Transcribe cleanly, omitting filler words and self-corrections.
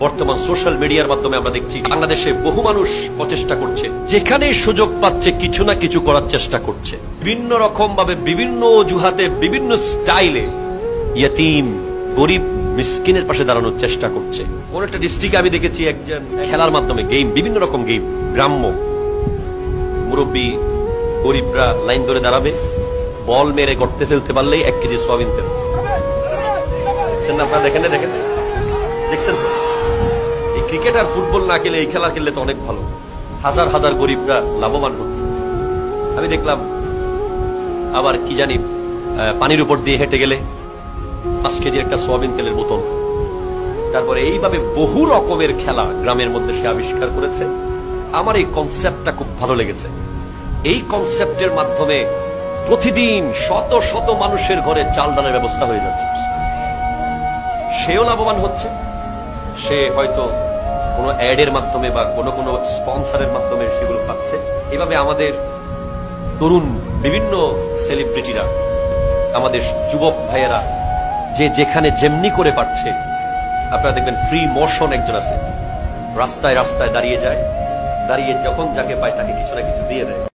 বর্তমান সোশ্যাল মিডিয়ার মাধ্যমে আমরা দেখছি বাংলাদেশে বহু মানুষ প্রচেষ্টা করছে, যেখানেই সুযোগ পাচ্ছে কিছু না কিছু করার চেষ্টা করছে, বিভিন্ন রকম ভাবে, বিভিন্ন অজুহাতে, বিভিন্ন স্টাইলে ইয়তীম গরিব মিসকিনের পাশে দাঁড়ানোর চেষ্টা করছে। কোন একটা ডিস্ট্রিক্টে আমি দেখেছি একজন খেলার মাধ্যমে গেম, বিভিন্ন রকম গেম, গ্রাম্য মুরব্বী গরিবরা লাইন ধরে দাঁড়াবে, বল মেরে গর্তে ফেলতে পারলেই 1 কেজি সোয়াবিন তেল। আপনারা দেখেন দেখছেন এই ক্রিকেট আর ফুটবল না খেলে এই খেলা খেললে তো অনেক ভালো, হাজার হাজার গরিবরা লাভবান হচ্ছে। আমি দেখলাম আবার কি জানি পানির উপর দিয়ে হেঁটে গেলে 5 কেজি একটা সোয়াবিন তেলের বোতল। তারপরে এইভাবে বহু রকমের খেলা গ্রামের মধ্যে সে আবিষ্কার করেছে। আমার এই কনসেপ্টটা খুব ভালো লেগেছে। এই কনসেপ্টের মাধ্যমে প্রতিদিন শত শত মানুষের ঘরে চাল ডালের ব্যবস্থা হয়ে যাচ্ছে, সেও লাভবান হচ্ছে। সে হয়তো কোনো অ্যাডের মাধ্যমে বা কোনো স্পন্সরের মাধ্যমে সেগুলো পাচ্ছে। এভাবে আমাদের তরুণ বিভিন্ন সেলিব্রিটিরা, আমাদের যুবক ভাইয়েরা যে যেখানে যেমনি করে পারছে, আপনারা দেখবেন ফ্রি মোশন একজন আছে, রাস্তায় রাস্তায় দাঁড়িয়ে যায়, দাঁড়িয়ে যখন যাকে পায় তাকে কিছু না কিছু দিয়ে দেয়।